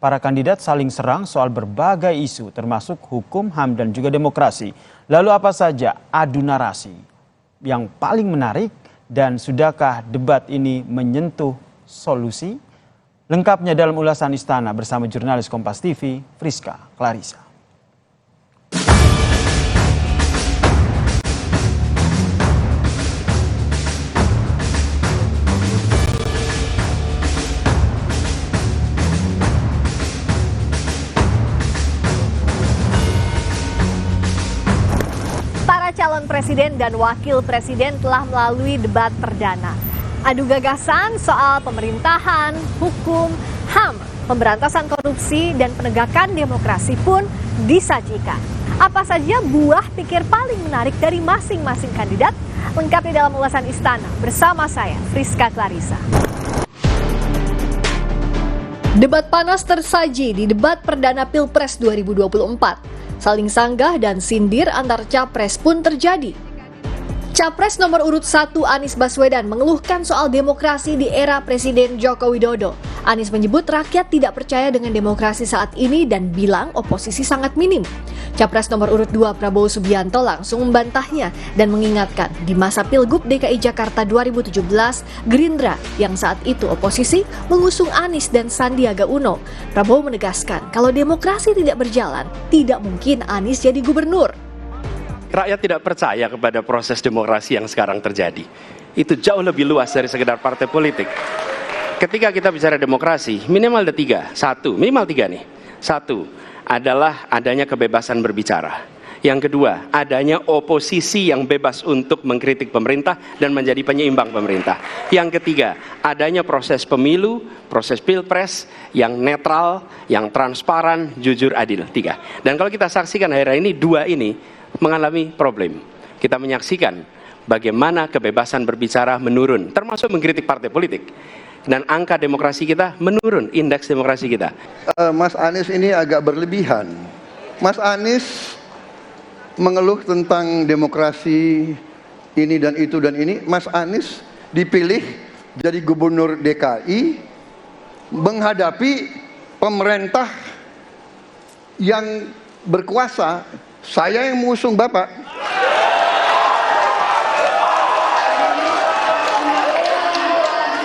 Para kandidat saling serang soal berbagai isu termasuk hukum, HAM dan juga demokrasi. Lalu apa saja adu narasi yang paling menarik dan sudahkah debat ini menyentuh solusi? Lengkapnya dalam ulasan Istana bersama jurnalis Kompas TV, Friska Clarissa. Calon presiden dan wakil presiden telah melalui debat perdana. Adu gagasan soal pemerintahan, hukum, HAM, pemberantasan korupsi, dan penegakan demokrasi pun disajikan. Apa saja buah pikir paling menarik dari masing-masing kandidat? Lengkapnya dalam ulasan Istana bersama saya, Friska Clarissa. Debat panas tersaji di debat perdana Pilpres 2024. Saling sanggah dan sindir antar capres pun terjadi. Capres nomor urut 1 Anies Baswedan mengeluhkan soal demokrasi di era Presiden Joko Widodo. Anies menyebut rakyat tidak percaya dengan demokrasi saat ini dan bilang oposisi sangat minim. Capres nomor urut 2 Prabowo Subianto langsung membantahnya dan mengingatkan di masa Pilgub DKI Jakarta 2017, Gerindra yang saat itu oposisi mengusung Anies dan Sandiaga Uno. Prabowo menegaskan kalau demokrasi tidak berjalan, tidak mungkin Anies jadi gubernur. Rakyat tidak percaya kepada proses demokrasi yang sekarang terjadi. Itu jauh lebih luas dari sekedar partai politik. Ketika kita bicara demokrasi, minimal ada tiga. Minimal tiga nih. Satu adalah adanya kebebasan berbicara. Yang kedua, adanya oposisi yang bebas untuk mengkritik pemerintah dan menjadi penyeimbang pemerintah. Yang ketiga, adanya proses pemilu, proses pilpres yang netral, yang transparan, jujur, adil. 3. Dan kalau kita saksikan akhir-akhir ini, 2 ini mengalami problem. Kita menyaksikan bagaimana kebebasan berbicara menurun, termasuk mengkritik partai politik. Dan angka demokrasi kita menurun, indeks demokrasi kita. Mas Anies ini agak berlebihan. Mas Anies mengeluh tentang demokrasi ini dan itu dan ini. Mas Anies dipilih jadi gubernur DKI menghadapi pemerintah yang berkuasa. Saya yang mengusung Bapak.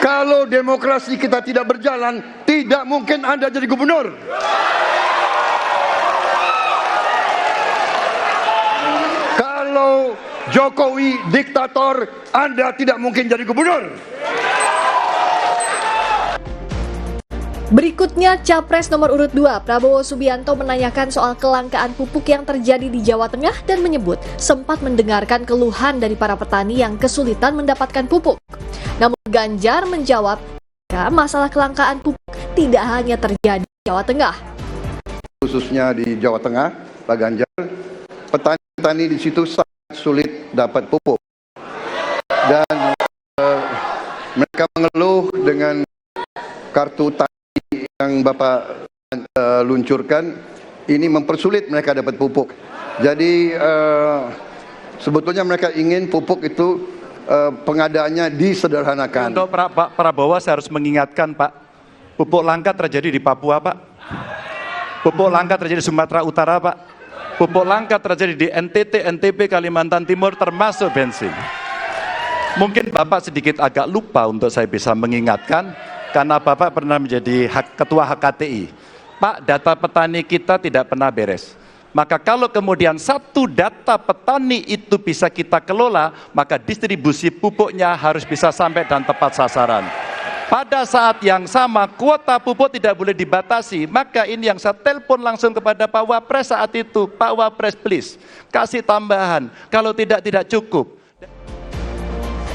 Kalau demokrasi kita tidak berjalan, tidak mungkin Anda jadi gubernur. Kalau Jokowi diktator, Anda tidak mungkin jadi gubernur. Berikutnya, Capres nomor urut 2 Prabowo Subianto menanyakan soal kelangkaan pupuk yang terjadi di Jawa Tengah dan menyebut sempat mendengarkan keluhan dari para petani yang kesulitan mendapatkan pupuk. Namun Ganjar menjawab, masalah kelangkaan pupuk tidak hanya terjadi di Jawa Tengah. Khususnya di Jawa Tengah, Pak Ganjar, petani-petani di situ sangat sulit dapat pupuk. Dan mereka mengeluh dengan kartu tani yang Bapak luncurkan, ini mempersulit mereka dapat pupuk. Jadi sebetulnya mereka ingin pupuk itu pengadaannya disederhanakan. Untuk Pak Prabowo saya harus mengingatkan Pak, pupuk langka terjadi di Papua Pak, pupuk langka terjadi di Sumatera Utara Pak, pupuk langka terjadi di NTT, NTB, Kalimantan Timur termasuk bensin. Mungkin Bapak sedikit agak lupa untuk saya bisa mengingatkan, karena Bapak pernah menjadi ketua HKTI. Pak, data petani kita tidak pernah beres. Maka kalau kemudian satu data petani itu bisa kita kelola, maka distribusi pupuknya harus bisa sampai dan tepat sasaran. Pada saat yang sama, kuota pupuk tidak boleh dibatasi. Maka ini yang saya telepon langsung kepada Pak Wapres saat itu. Pak Wapres, please, kasih tambahan. Kalau tidak cukup.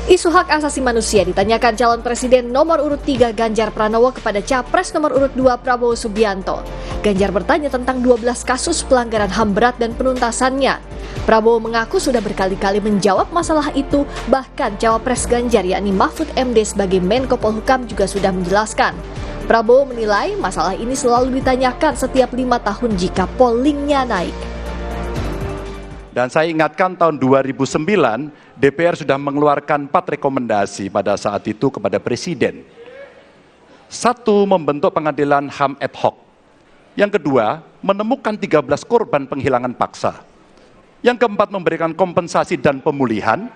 Isu hak asasi manusia ditanyakan calon presiden nomor urut 3 Ganjar Pranowo kepada capres nomor urut 2 Prabowo Subianto. Ganjar bertanya tentang 12 kasus pelanggaran HAM berat dan penuntasannya. Prabowo mengaku sudah berkali-kali menjawab masalah itu, bahkan cawapres Ganjar yakni Mahfud MD sebagai Menko Polhukam juga sudah menjelaskan. Prabowo menilai masalah ini selalu ditanyakan setiap 5 tahun jika pollingnya naik. Dan saya ingatkan tahun 2009, DPR sudah mengeluarkan 4 rekomendasi pada saat itu kepada Presiden. 1, membentuk pengadilan HAM ad hoc. Yang kedua, menemukan 13 korban penghilangan paksa. Yang keempat, memberikan kompensasi dan pemulihan.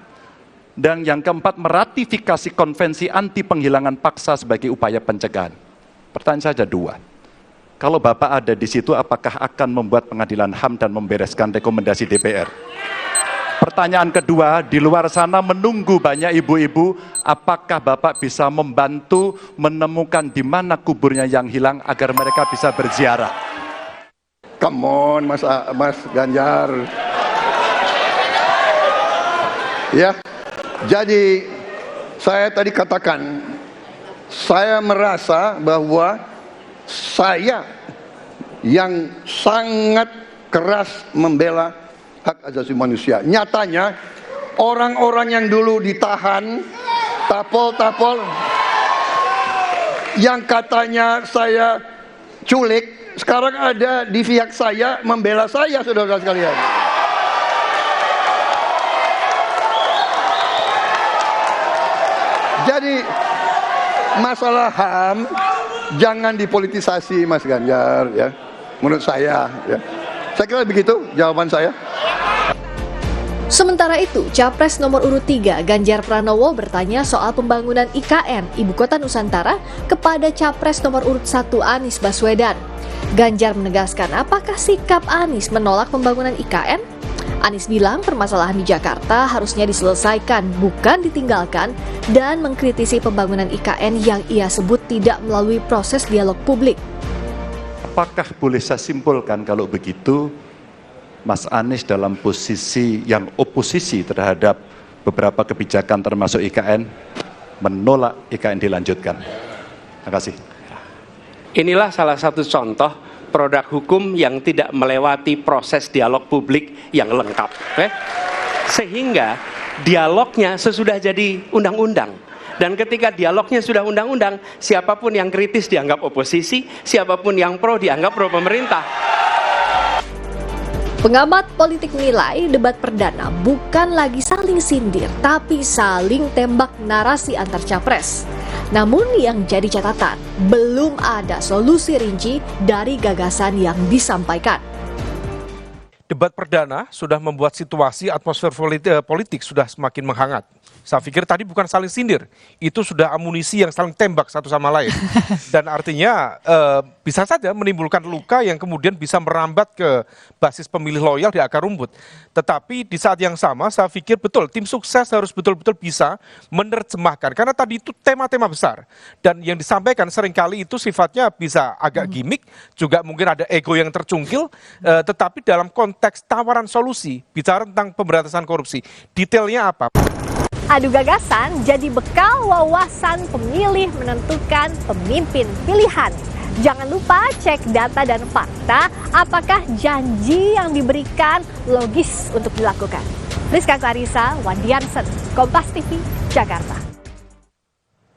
Dan yang keempat, meratifikasi konvensi anti penghilangan paksa sebagai upaya pencegahan. Pertanyaan saja dua. Kalau Bapak ada di situ, apakah akan membuat pengadilan HAM dan membereskan rekomendasi DPR? Pertanyaan kedua, di luar sana menunggu banyak ibu-ibu, apakah Bapak bisa membantu menemukan di mana kuburnya yang hilang agar mereka bisa berziarah? Come on, Mas Ganjar. Ya, jadi saya tadi katakan, saya merasa bahwa saya yang sangat keras membela hak asasi manusia. Nyatanya orang-orang yang dulu ditahan, tapol-tapol, yang katanya saya culik, sekarang ada di pihak saya membela saya, saudara sekalian. Jadi masalah HAM jangan dipolitisasi, Mas Ganjar, ya. Menurut saya, ya. Saya kira begitu jawaban saya. Sementara itu, Capres nomor urut 3 Ganjar Pranowo bertanya soal pembangunan IKN Ibu Kota Nusantara kepada Capres nomor urut 1 Anies Baswedan. Ganjar menegaskan apakah sikap Anies menolak pembangunan IKN? Anies bilang permasalahan di Jakarta harusnya diselesaikan, bukan ditinggalkan, dan mengkritisi pembangunan IKN yang ia sebut tidak melalui proses dialog publik. Apakah boleh saya simpulkan kalau begitu, Mas Anies dalam posisi yang oposisi terhadap beberapa kebijakan termasuk IKN, menolak IKN dilanjutkan? Terima kasih. Inilah salah satu contoh produk hukum yang tidak melewati proses dialog publik yang lengkap. Sehingga dialognya sesudah jadi undang-undang. Dan ketika dialognya sudah undang-undang, siapapun yang kritis dianggap oposisi, siapapun yang pro dianggap pro pemerintah. Pengamat politik menilai debat perdana bukan lagi saling sindir, tapi saling tembak narasi antar capres. Namun yang jadi catatan, belum ada solusi rinci dari gagasan yang disampaikan. Debat perdana sudah membuat situasi atmosfer politik sudah semakin menghangat. Saya pikir tadi bukan saling sindir, itu sudah amunisi yang saling tembak satu sama lain. Dan artinya bisa saja menimbulkan luka yang kemudian bisa merambat ke basis pemilih loyal di akar rumput. Tetapi di saat yang sama saya pikir betul tim sukses harus betul-betul bisa menerjemahkan. Karena tadi itu tema-tema besar. Dan yang disampaikan seringkali itu sifatnya bisa agak gimmick, juga mungkin ada ego yang tercungkil, tetapi dalam konteks tawaran solusi, bicara tentang pemberantasan korupsi, detailnya apa? Adu gagasan jadi bekal wawasan pemilih menentukan pemimpin pilihan. Jangan lupa cek data dan fakta, apakah janji yang diberikan logis untuk dilakukan. Rizka Clarissa, Wandiansen, Kompas TV, Jakarta.